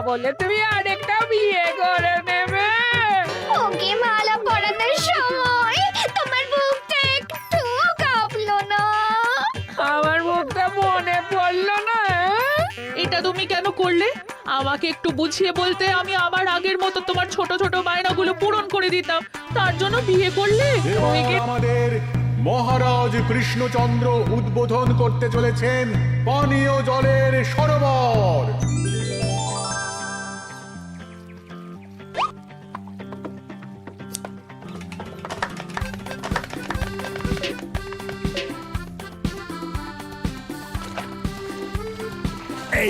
বলে তুমি আরেকটা বিয়ে করে নেবে? ওকে মালা পরানোর সময় তোমার বুকটা একটু কাঁপলো না? আমার মুখটা মনে পড়লো না? এটা তুমি কেন করলে? আমাকে একটু বুঝিয়ে বলতে আমি আবার আগের মতো তোমার ছোট ছোট বায়নাগুলো পূরণ করে দিতাম। তার জন্য বিয়ে করলে? এবার আমাদের মহারাজ কৃষ্ণচন্দ্র উদ্বোধন করতে চলেছেন পানীয় জলের সরোবর।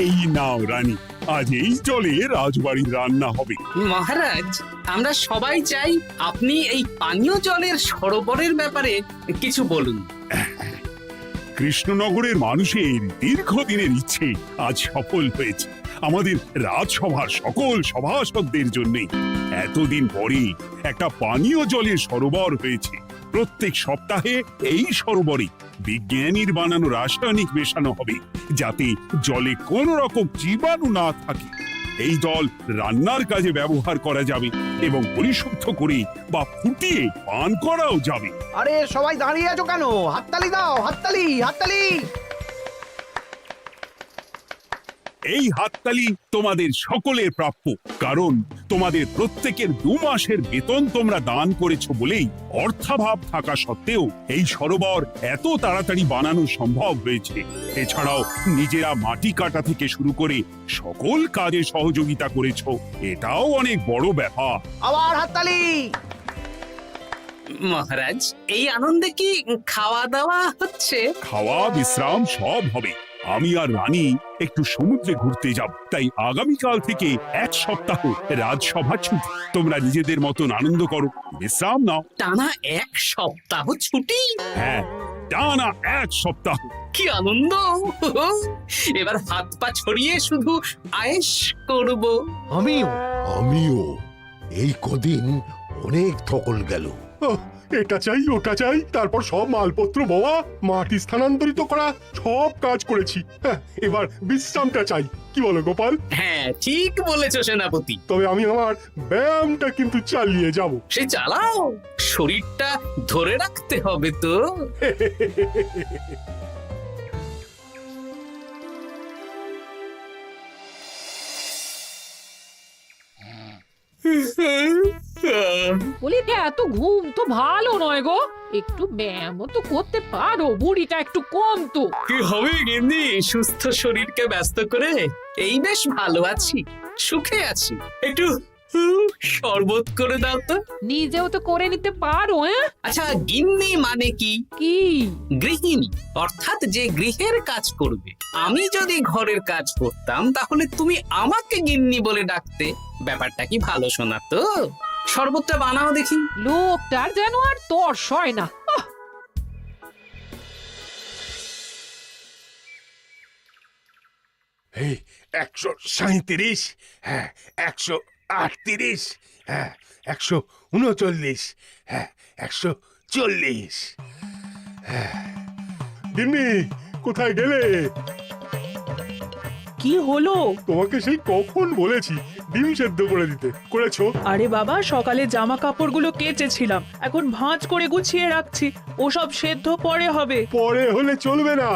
এই নাও রানী, আজ এই জলে রাজবাড়ির রান্না হবে। মহারাজ, আমরা সবাই চাই আপনি এই পানীয় জলের সরোবরের ব্যাপারে কিছু বলুন। কৃষ্ণনগরের মানুষের দীর্ঘদিনের ইচ্ছে আজ সফল হয়েছে। আমাদের রাজসভার সকল সভাসদদের জন্য এতদিন পরে একটা পানীয় জলের সরোবর হয়েছে। প্রত্যেক সপ্তাহে এই সরোবরে বিজ্ঞানীর বানানো রাসায়নিক মেশানো হবে, যাতে জলে কোনো রকম জীবাণু না থাকে। এই জল রান্নার কাজে ব্যবহার করা যাবে এবং পরিশুদ্ধ করে বা ফুটিয়ে পান করাও যাবে। আরে সবাই দাঁড়িয়ে আছো কেন? হাততালি দাও, হাততালি, হাততালি। এই হাততালি তোমাদের সকলের প্রাপ্য, কারণ তোমাদের প্রত্যেকের 2 মাসের বেতন তোমরা দান করেছো বলেই অর্থাভাব থাকা সত্ত্বেও এই সরোবর এত তাড়াতাড়ি বানানো সম্ভব হয়েছে। এছাড়াও নিজেরা মাটি কাটা থেকে শুরু করে সকল কাজে সহযোগিতা করেছো, এটাও অনেক বড় ব্যাপার। আবার হাততালি। মহারাজ, এই আনন্দে কি খাওয়া দাওয়া হচ্ছে? খাওয়া বিশ্রাম সব হবে। আমি আর রানী একটু সমুদ্রে ঘুরতে যাব, তাই আগামীকাল থেকে 1 সপ্তাহ রাজসভা ছুটি। তোমরা নিজেদের মতন আনন্দ করো, বিশ্রাম নাও। টানা 1 সপ্তাহ ছুটি? হ্যাঁ, টানা 1 সপ্তাহ। কি আনন্দ! এবার হাত পা ছড়িয়ে শুধু আয়েশ করব। আমিও এই কদিন অনেক ধকল গেল। এটা চাই ওটা চাই, তারপর সব মালপত্র বওয়া, মাটি স্থানান্তরিত করা, সব কাজ করেছি। হ্যাঁ, এবার বিশ্রামটা চাই। কি বলো গোপাল? হ্যাঁ, ঠিক বলেছ সেনাপতি। তবে আমি আমার ব্যায়ামটা কিন্তু চালিয়ে যাব। সে চালাও, শরীরটা ধরে রাখতে হবে তো। বলি এত ঘুম তো ভালো নয় গো, একটু ব্যায়ামও তো করতে পারো, বুড়িটা একটু কম তো। কি হবে গিন্নি, সুস্থ শরীরকে ব্যস্ত করে এই বেশ ভালো আছি, সুখে আছি। একটু শরবত করে দাও তো। নিজেও তো করে নিতে পারো। আচ্ছা, গিন্নি মানে কি? কি? গৃহিণী, অর্থাৎ যে গৃহের কাজ করবে। আমি যদি ঘরের কাজ করতাম তাহলে তুমি আমাকে গিন্নি বলে ডাকতে। ব্যাপারটা কি ভালো শোনাতো? শরবতটা বানাও দেখি। লোকটার যেন আর তর্স হয় না। এই 137, হ্যাঁ 138, হ্যাঁ 139, হ্যাঁ 140। গিন্নি, কোথায় গেলে? কি হলো? তোমাকে সেই কখন বলেছি ডিম সেদ্ধ করে দিতে, করেছো? আরে বাবা, সকালে জামা কাপড়গুলো কেচেছিলাম, এখন ভাঁজ করে গুছিয়ে রাখছি। ওসব সেদ্ধ পরে হবে। পরে হলে চলবে না,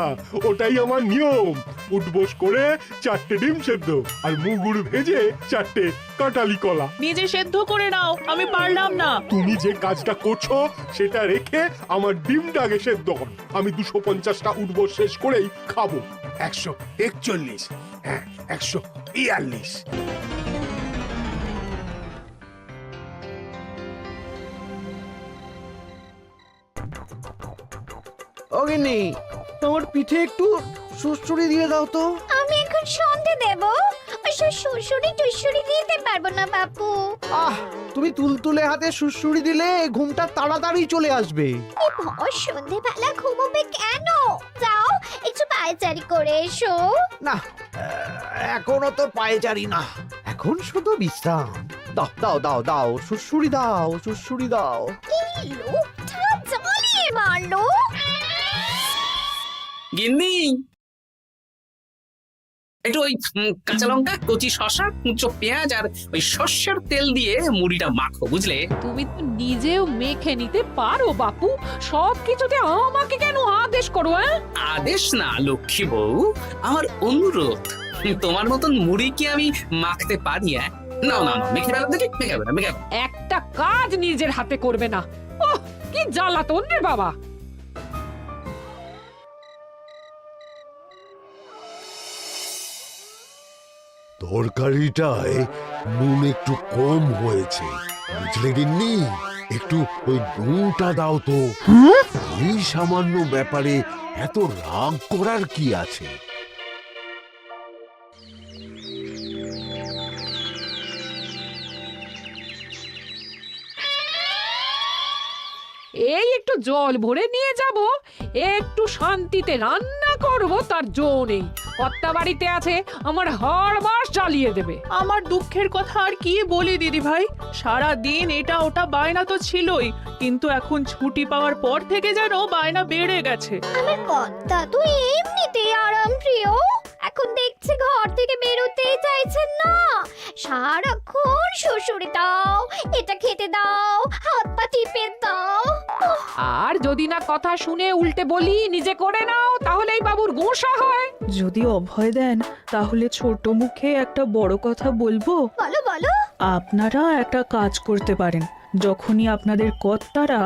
ওটাই আমার নিয়ম। উঠবোস করে 4টে ডিম সেদ্ধ আর মুগুর ভেজে 4টে কাঁটালি কলা। নিজে সেদ্ধ করে নাও, আমি পারলাম না। তুমি যে কাজটা করছো সেটা রেখে আমার ডিমটা আগে সেদ্ধ করো। আমি 250টা উঠবোস শেষ করেই খাবো। 141, হ্যাঁ 142। ও গিন্নি, তোমার পিঠে একটু সুড়সুড়ি দিয়ে দাও তো। আমি এখন সন্ধে দেব, ওসব সুড়সুড়ি টুসুড়ি দিতে পারবো না বাপু। তুমি তুলতুলে হাতে সুড়সুড়ি দিলে ঘুমটা তাড়াতাড়ি চলে আসবে। এই ভর সন্ধেবেলা ঘুমোবে কেন? যাও একটু পায়চারি করে এসো। না, এখনো তো পায়চারি না, এখন শুধু বিশ্রাম। দাও দাও দাও দাও, সুড়সুড়ি দাও, সুড়সুড়ি দাও। এই লোকটা জ্বালিয়ে মারলো। গিন্নি, একটু ওই কাঁচা লঙ্কা, কচি শসা, কুচো পেঁয়াজ আর ওই সর্ষের তেল দিয়ে মুড়িটা মাখো, বুঝলে? তুমি তো নিজেও মেখে নিতে পারো বাপু, সব কিছুতে আমাকে কেন আদেশ করো? আদেশ না লক্ষ্মী বউ, আমার অনুরোধ। তোমার মতন মুড়ি কি আমি মাখতে পারি? না না না, মেখে ফেলো দেখি, মেখে ফেলো, মেখে ফেলো। একটা কাজ নিজের হাতে করবে না, ওহ কি জ্বালাতন রে বাবা। তরকারিটায় নুন একটু কম হয়েছে, বুঝলে গিন্নি? একটু ওই নুনটা দাও তো। এই সামান্য ব্যাপারে এত রাগ করার কি আছে? এই একটু জল ভরে নিয়ে যাব, একটু শান্তিতে রান্না করব, তার জো নেই। কর্তা বাড়িতে আছে, আমার হাড় মাস জ্বালিয়ে দেবে। আমার দুঃখের কথা আর কি বলি দিদি ভাই, সারা দিন এটা ওটা বায়না তো ছিলই, কিন্তু এখন ছুটি পাওয়ার পর থেকে যেন বায়না বেড়ে গেছে। আমার কর্তা তো এমনিতেই আরাম প্রিয়, এখন দেখছি ঘর থেকে বেরোতেই চাইছেন না। সারাক্ষণ শ্বশুরে দাও, এটা খেতে দাও, হাত পা টিপে দাও। আর যদি না কথা শুনে উল্টে বলি নিজে করে নাও, তাহলেই বাবুর গোসা হয়। যদি অভয় দেন তাহলে ছোট মুখে একটা বড় কথা বলবো। বলো বলো। আপনারা একটা কাজ করতে পারেন, যখনই আপনাদের কর্তারা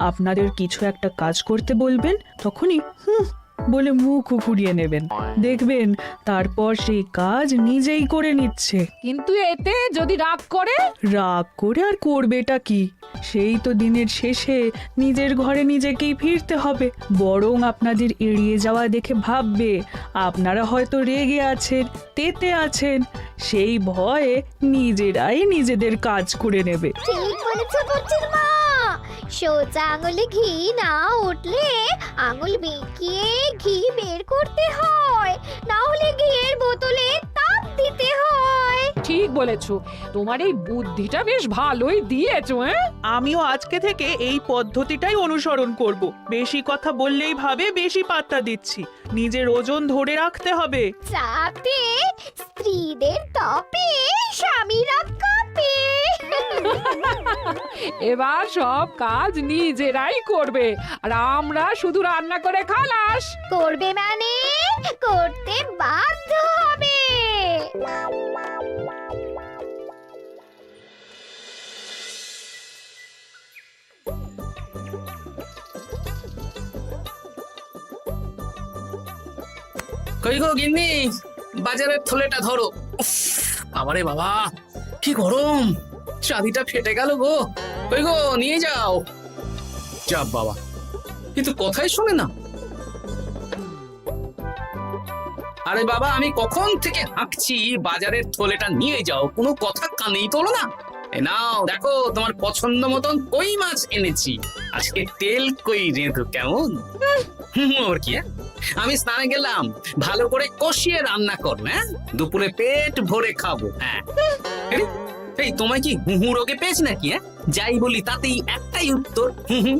আপনাদের কিছু একটা কাজ করতে বলবেন, তখনই বলে মুখ ঘুরিয়ে নেবেন, দেখবেন তারপর সেই কাজ নিজেই করে নিচ্ছে। কিন্তু এতে যদি রাগ করে? রাগ করে আর করবেটা কি, সেই তো দিনের শেষে নিজের ঘরে নিজেকেই ফিরতে হবে। বরং আপনাদের এড়িয়ে যাওয়া দেখে ভাববে আপনারা হয়তো রেগে আছেন, তেতে আছেন, সেই ভয়ে নিজেরাই নিজেদের কাজ করে নেবে। ঠিক বলেছো বুচির মা, সোজা আঙুলে ঘি না উঠলে আঙুল বেঁকিয়ে ঘি বের করতে হয়, না হলে ঘিয়ের বোতলে তাপ দিতে হয়। ঠিক বলেছো, তোমার এই বুদ্ধিটা বেশ ভালোই দিয়েছো। আমিও আজকে থেকে এই পদ্ধতিটাই অনুসরণ করব। বেশি কথা বললেই ভাবে বেশি পাত্তা দিচ্ছি, নিজের ওজন ধরে রাখতে হবে, যাতে স্ত্রীদের তপে স্বামীরা কাঁপে। এবার সব কাজ নিজেরাই করবে, আর আমরা শুধু রান্না করে খালাস। করবে মানে করতে বাধ্য হবে। কই গো গিন্নি, বাজারের থলেটা ধরো। উফ, বাবারে বাবা, কি গরম, চাঁদিটা ফেটে গেল গো। কই গো, নিয়ে যাও। যা বাবা, কিন্তু কথাই শোনে না। আরে বাবা, আমি কখন থেকে হাঁকছি বাজারের থলেটা নিয়ে যাও, কোনো কথা কানেই তোলো না। এ নাও দেখো, তোমার পছন্দ মতন কই মাছ এনেছি, আজকে তেল কই রেঁধো কেমন। ওর কি, আমি স্নানে গেলাম, ভালো করে কষিয়ে রান্না কর, হ্যাঁ, দুপুরে পেট ভরে খাবো। হ্যাঁ, এই তোমায় কি হুহু রোগে পেয়েছি নাকি? যাই বলি তাতেই একটাই উত্তর, হুহু।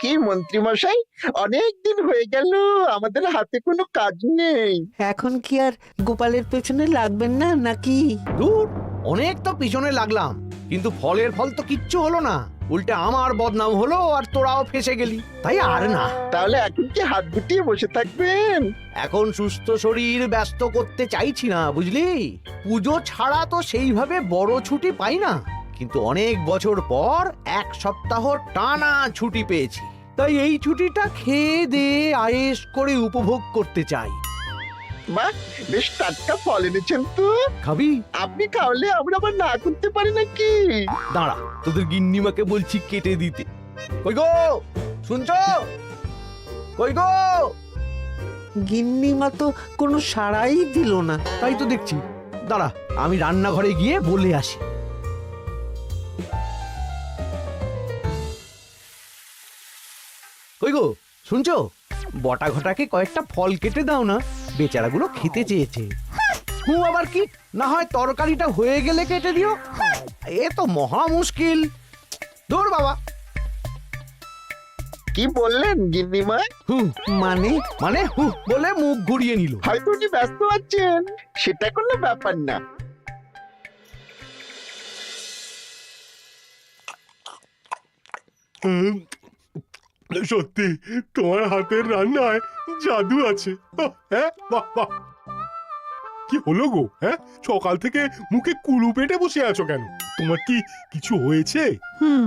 কি মন্ত্রী মশাই, অনেক দিন হয়ে গেল আমাদের হাতে কোনো কাজ নেই। এখন কি আর গোপালের পেছনে লাগবেন না নাকি? দূর, অনেক তো পিছনে লাগলাম, কিন্তু ফলের ফল তো কিচ্ছু হলো না, উল্টে আমার বদনাম হলো আর তোরাও ফেসে গেলি। তাই আর না। তাহলে এখন কি হাত গুটিয়ে বসে থাকবেন? এখন সুস্থ শরীর ব্যস্ত করতে চাইছি না, বুঝলি? পুজো ছাড়া তো সেইভাবে বড় ছুটি পাই না, কিন্তু অনেক বছর পর এক সপ্তাহ টানা ছুটি পেয়েছি, তাই এই ছুটিটা খেয়ে দিয়ে আয়েশ করে উপভোগ করতে চাই। বাহ, বেশ টাটকা ফল এনেছেন তো। খাবি? আপনি খাওয়ালে আমরা আবার না করতে পারি নাকি? দাঁড়া, তোদের গিন্নিমাকে বলছি কেটে দিতে। কই গো, শুনছো? কই গো? গিন্নিমা তো কোনো সাড়াই দিল না। তাই তো দেখছি, দাঁড়া আমি রান্নাঘরে গিয়ে বলে আসি। কই গো, শুনছো? বটা ঘটাকে কয়েকটা ফল কেটে দাও না, বেচারাগুলো খেতে চেয়েছে। আবার কি, না হয় তরকারিটা হয়ে গেলে কেটে দিও। এ তো মহা মুশকিল। দূর বাবা। কি বললেন গিন্নিমা? মানে মানে বলে মুখ ঘুরিয়ে নিল। হয়তো উনি ব্যস্ত আছেন, সেটা কোনো ব্যাপার না। সত্যি তোমার হাতের রান্নায় জাদু আছে। হ্যাঁ, বাহ বাহ। কি হলো গো? হ্যাঁ, সকাল থেকে মুখে কুলু পেটে বসে আছো কেন? তোমার কি কিছু হয়েছে? হুম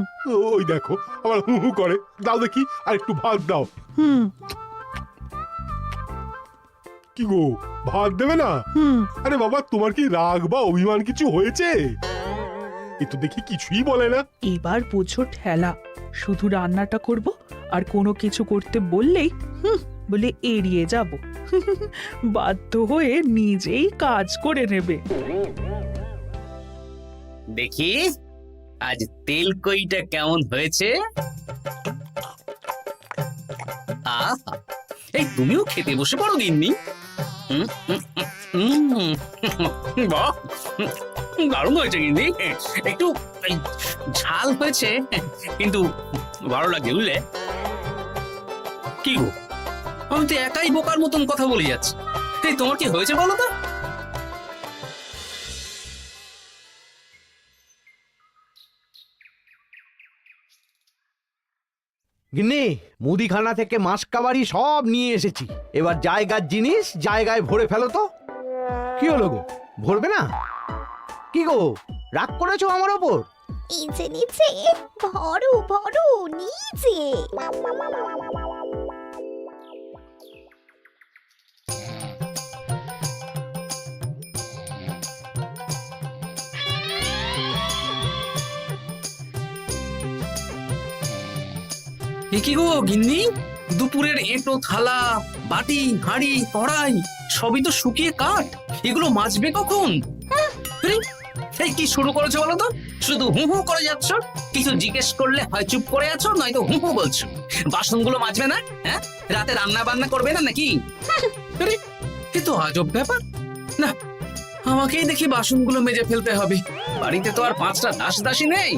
ওই দেখো আবার হু হু করে। দাও দেখি, আর একটু ভাত দাও। হুম কি গো, ভাত দেবে না? হুম আরে বাবা, তোমার কি রাগ বা অভিমান কিছু হয়েছে? এ তো দেখি কিছুই বলে না। এবার বোঝো ঠেলা, শুধু রান্নাটা করব আর কোনো কিছু করতে বললেই বলে এড়িয়ে যাব। বাধ্য হয়ে নিজেই কাজ করে নেবে। দেখি আজ তেল কইটা কেমন হয়েছে। আহা, এই তুমিও খেতে বসে পড়ো গিন্নি। বাহ, দারুণ হয়েছে গিন্নি। একটু এই, ঝাল হয়েছে কিন্তু ভালো লাগে বুঝলে। কি গো, আমি তো একাই বোকার মতন কথা বলে যাচ্ছি। এই তোমার কি হয়েছে বলো তো? গিন্নি, মুদিখানা থেকে মাছ কাবারি সব নিয়ে এসেছি। এবার জায়গার জিনিস জায়গায় ভরে ফেলো তো। কি হলো গো, ভরবে না? কি গো, রাগ করেছো আমার ওপর? নিচে নিচে ভরো ভরো নিচে। এ কি গো গিন্নি, দুপুরের এঁটো থালা বাটি হাঁড়ি কড়াই সবই তো শুকিয়ে কাঠ। এগুলো মাজবে কখন? আরে, এই কি শুরু করেছো বলো তো? শুধু হু হু করে যাচ্ছ। কিছু জিজ্ঞেস করলে হয় চুপ করে আছো, নয়তো হু হু বলছো। বাসনগুলো মাজবে না? হ্যাঁ, রাতে রান্না বান্না করবে না নাকি? আরে, এ তো আজব ব্যাপার। না, আমাকেই দেখি বাসনগুলো মেজে ফেলতে হবে। বাড়িতে তো আর 5টা দাস দাসী নেই।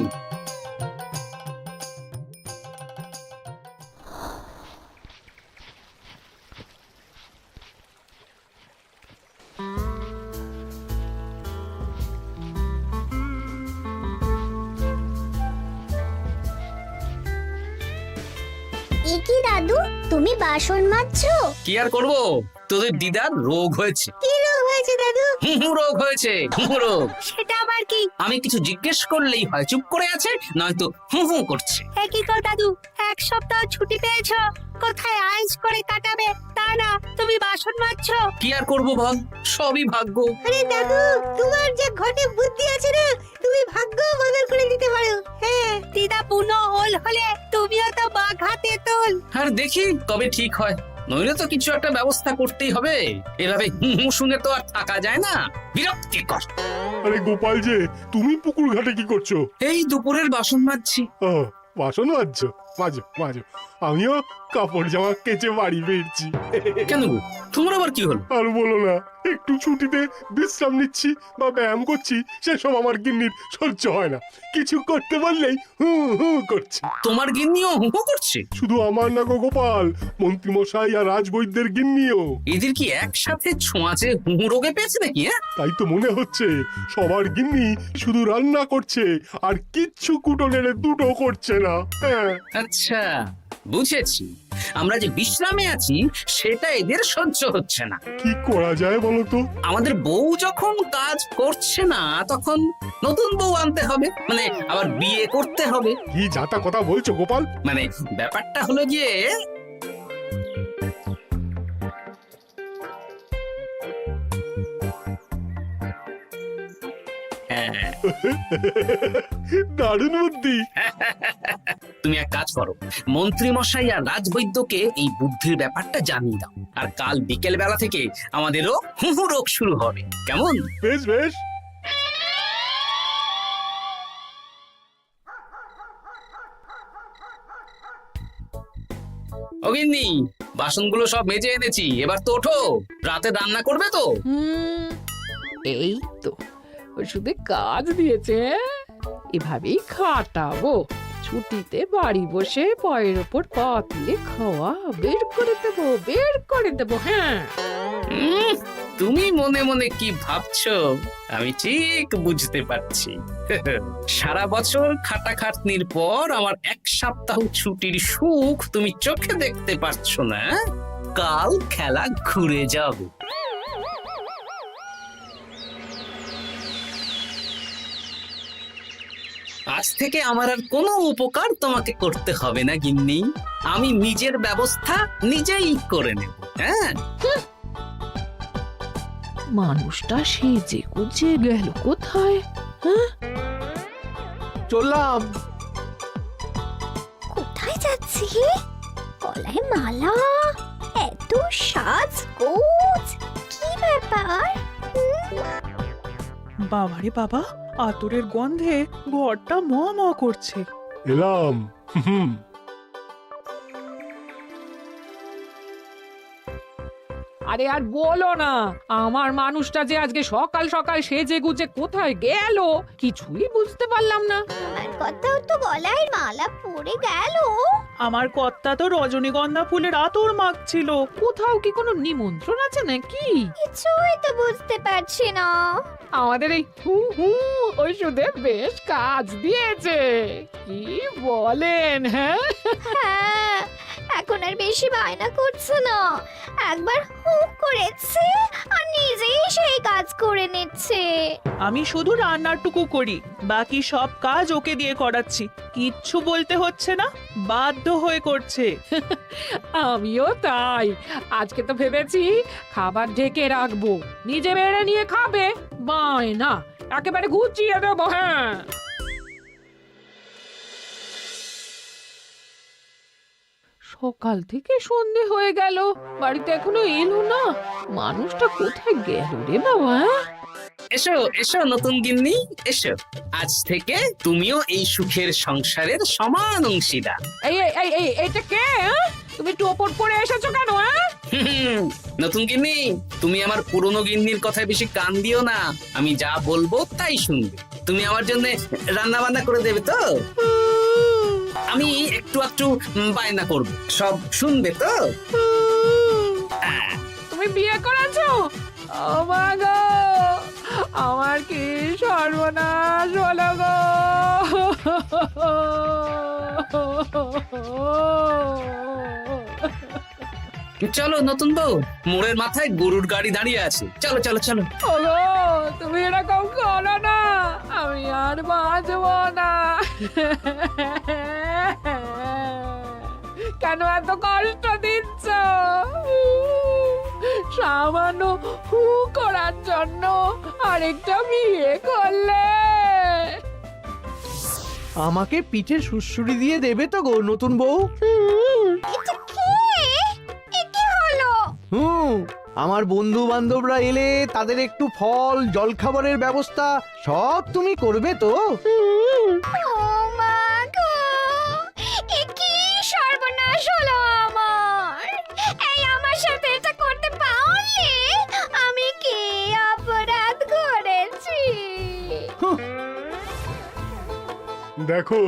এ কি দাদু, তুমি বাসন মাজছো? কি আর করবো, তোদের দিদার রোগ হয়েছে। কি রোগ হয়েছে দাদু? হুহু রোগ হয়েছে, হুহু রোগ। সেটা আবার কি? আমি কিছু জিজ্ঞেস করলেই হয় চুপ করে আছে, নয়তো হু হু করছে। কি গো দাদু, 1 সপ্তাহ ছুটি পেয়েছো, কোথায় আইস করে কাটাবে তা না তুমি বাসন মাজছো? কি আর করবো বল, সবই ভাগ্য। আরে দাদু, তোমার যে ঘটে বুদ্ধি আছে না, তুমি ভাগ্য বদল করে দিতে পারো। হ্যাঁ, দিদা পুনো হল হলে তুমিও তো বাঘাতে তোল। আর দেখি কবে ঠিক হয়, নইলে তো কিছু একটা ব্যবস্থা করতেই হবে। এভাবে হু হু শুনে তো আর থাকা যায় না, বিরক্তিকর। আরে গোপাল যে, তুমি পুকুর ঘাটে কি করছো? এই দুপুরের বাসন মাজছি। ও, বাসন মাজছো? মাজো মাজো, আমিও কাপড় জামা কেচে বাড়ি ফিরছি। কেন গো, তোমার আবার কি হলো? আর বলো না, একটু ছুটিতে বিশ্রাম নিচ্ছি বা ব্যায়াম করছি, সেসব আমার গিন্নির সহ্য হয় না। কিছু করতে বললেই হু হু করছে। তোমার গিন্নিও হু হু করছে? শুধু আমার না গো গোপাল, মন্ত্রীমশাই আর রাজবৈদ্যের গিন্নিও। এদের কি একসাথে ছোঁয়াচে হু হু রোগে পেয়েছে নাকি? তাই তো মনে হচ্ছে সবার গিন্নি শুধু রান্না করছে আর কিচ্ছু কুটো নেড়ে দুটো করছে না। হ্যাঁ, আচ্ছা, বুঝেছি। আমরা যে বিশ্রামে আছি সেটা এদের সহ্য হচ্ছে না। কি করা যায় বলো তো? আমাদের বউ যখন কাজ করছে না, তখন নতুন বউ আনতে হবে, মানে আবার বিয়ে করতে হবে। কি যাতা কথা বলছো গোপাল? মানে ব্যাপারটা হলো গিয়ে, হ্যাঁ, দারুণ বুদ্ধি। তুমি এক কাজ করো, মন্ত্রী মশাই আর রাজবৈদ্যকে এই বুদ্ধির ব্যাপারটা জানিয়ে দাও। আর কাল বিকেল বেলা থেকে আমাদেরও হু হু রোগ শুরু হবে, কেমন? বেশ বেশ। অগিন্নি, বাসনগুলো সব মেজে এনেছি, এবার তো ওঠো। রাতে রান্না করবে তো? এই তো ওষুধে কাজ দিয়েছে, এভাবেই খাটাবো। ছুটিতে বাড়ি বসে পায়ের ওপর পা তুলে খাওয়া বের করে দেবো হ্যাঁ। তুমি মনে মনে কি ভাবছো আমি ঠিক বুঝতে পারছি। সারা বছর খাটাখাটনির পর আমার 1 সপ্তাহ ছুটির সুখ তুমি চোখে দেখতে পারছো না। কাল খেলা ঘুরে যাবে। আজ থেকে আমার আর কোনো উপকার তোমাকে করতে হবে না গিন্নি। আমি নিজের ব্যবস্থা নিজেই করে নেব। হ্যাঁ, মানুষটা সেজে গুজে গেল কোথায়? চললাম। কোথায় যাচ্ছি? গলায় মালা, এত সাজগোজ, কি ব্যাপার? বাবারে বাবা, আতরের গন্ধে ঘরটা ম ম করছে। এলাম। হুম। আরে আর বলো না, আমার মানুষটা যে আজকে সকাল সকাল সেজে গুজে কোথায় গেল কিছুই বুঝতে পারলাম না। আমার কথাও তো গলায় মালা পড়ে গেল। আমার কর্তা তো রজনীগন্ধা ফুলের আতর মাখছিল। কোথাও কি কোনো নিমন্ত্রণ আছে নাকি? কিছুই তো বুঝতে পারছি না। আমাদের এই ওষুধে বেশ কাজ দিয়েছে, কি বলেন? হ্যাঁ, হ্যাঁ, এখন আর বেশি বায়না করছে না। একবার হুক করেছে আর নিজেই সেই কাজ করে নিচ্ছে। আমি শুধু রান্নাটুকু করি, বাকি সব কাজ ওকে দিয়ে করাচ্ছি। কিচ্ছু বলতে হচ্ছে না, বাধ্য হয়ে করছে। আমিও তাই। আজকে তো ভেবেছি খাবার ঢেকে রাখবো, নিজে বেড়ে নিয়ে খাবে। বায়না একেবারে গুছিয়ে দেবো। হ্যাঁ, সকাল থেকে সন্ধে হয়ে গেল, বাড়িতে এখনো এলো না। মানুষটা কোথায় গেল রে বাবা? এসো এসো নতুন গিন্নি, এসো। আজ থেকে তুমিও এই সুখের সংসারের সমান অংশীদার। এইটা কে? তুমি টোপর পরে এসেছো কেন? নতুন গিন্নি, তুমি আমার পুরনো গিন্নির কথায় বেশি কান দিও না। আমি যা বলবো তাই শুনবে। তুমি আমার জন্য রান্না বান্না করে দেবে তো? আমি একটু একটু বায়না করব, সব শুনবে তো? তুমি বিয়ে করেছো? ও মা গো, আমার কি সর্বনাশ হলো গো। চলো নতুন বউ, মোড়ের মাথায় গরুর গাড়ি দাঁড়িয়ে আছে, চলো চলো চলো। ওগো, তুমি এরকম করো না, আমি আর বাঁচবো না। কেন এত কষ্ট দিচ্ছ? সামান্য হু করার জন্য আরেকটা বিয়ে করলে? আমাকে পিঠে সুড়সুড়ি দিয়ে দেবে তো গো নতুন বউ? এটা কে? এ কি হলো? আমার বন্ধু বান্ধবরা এলে তাদের একটু ফল জলখাবারের ব্যবস্থা সব তুমি করবে তো? ও মা গো, এ কি সর্বনাশ হলো আমার! এই আমার সাথে এটা করতে পারলে আমি কি অপরাধ করেছি? দেখো,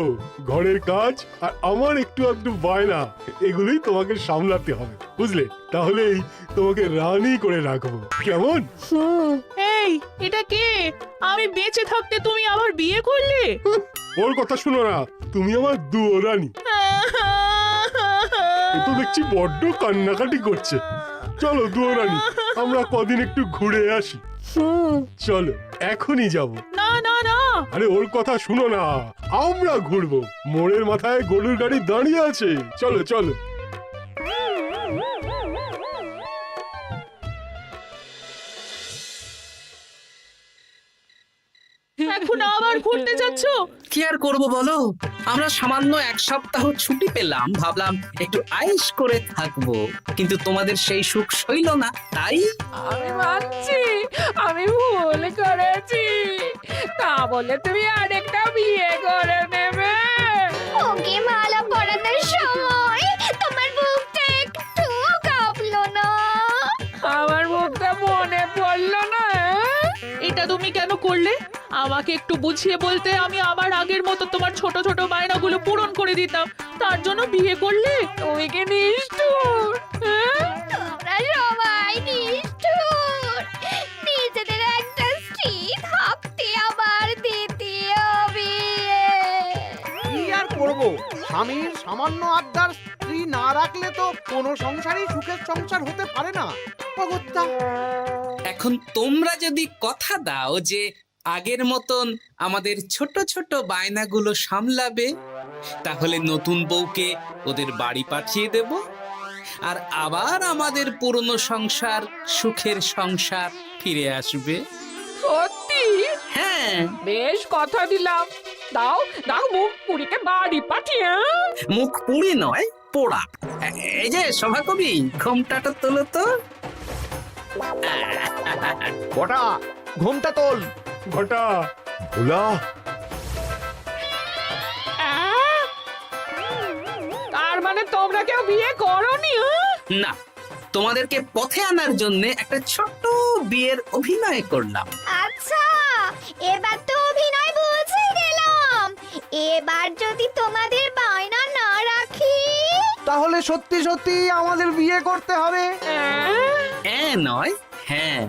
ঘরের কাজ আর আমার একটু একটু বায়না, এগুলোই তোমাকে সামলাতে হবে, বুঝলে? তাহলেই তোমাকে রানী করে রাখবো, কেমন? এই, এটা কে? আমি বেঁচে থাকতে তুমি আবার বিয়ে করলে? ওর কথা শুনো না, তুমি আমার দুয়ো রানী। এ তো দেখছি বড্ড কান্নাকাটি করছে। চলো দুয়ো রানী, আমরা কদিন একটু ঘুরে আসি। চলো, এখনই যাব। না না না, আরে ওর কথা শুনো না, আমরা ঘুরবো। মোড়ের মাথায় গরুর গাড়ি দাঁড়িয়ে আছে, চলো চলো। এখন আবার ঘুরতে যাচ্ছ? কি আর করব বলো, আমরা সামান্য 1 সপ্তাহ ছুটি পেলাম, ভাবলাম একটু আয়েশ করে থাকবো, কিন্তু তোমাদের সেই সুখ সইল না, তাই। আমি মানছি আমি ভুল করেছি, তা বলে তুমি আরেকটা বিয়ে করে নেবে? ওকে মালা পরানোর সময় তোমার বুকটা একটু কাঁপলো না? আমার মুখটা মনে পড়লো না? এটা তুমি কেন করলে? আমাকে একটু বুঝিয়ে বলতে আমি আবার আগের মতো তোমার ছোট ছোট বায়নাগুলো পূরণ করে দিতাম। তার জন্য বিয়ে করলে? তুমি কি নিষ্ঠুর? হ্যাঁ? তোমরা সবাই নিষ্ঠুর। নিজেদের একটা স্ত্রী থাকতে আবার দ্বিতীয় বিয়ে। কি আর করবো, স্বামীর সামান্য আবদার স্ত্রী না রাখলে তো কোনো সংসারই সুখের সংসার হতে পারে না। অগত্যা। এখন তোমরা যদি কথা দাও যে আগের মতন আমাদের ছোট ছোট বায়নাগুলো সামলাবে, তাহলে নতুন বউকে ওদের বাড়ি পাঠিয়ে দেব, আর আবার আমাদের পুরনো সংসার, সুখের সংসার ফিরে আসবে। সত্যি? হ্যাঁ, বেশ কথা দিলাম। দাও দাও মুখ পুরীকে বাড়ি পাঠিয়ে। মুখ পুড়ি নয়, পোড়া। এই যে সভাকবি, ঘোমটাটা তোলো তো। কটা ঘুমটা তোল। ঘটা ভোলা, আহ! তার মানে তোমরা কেউ বিয়ে করোনি? হ্যাঁ? না, তোমাদেরকে পথে আনার জন্য একটা ছোট্ট বিয়ের অভিনয় করলাম। আচ্ছা, এবার তো অভিনয় বুঝে গেলাম। এবার যদি তোমাদের বায়না না রাখি, তাহলে সত্যি সত্যি আমাদের বিয়ে করতে হবে। আহ! নয়, হ্যাঁ।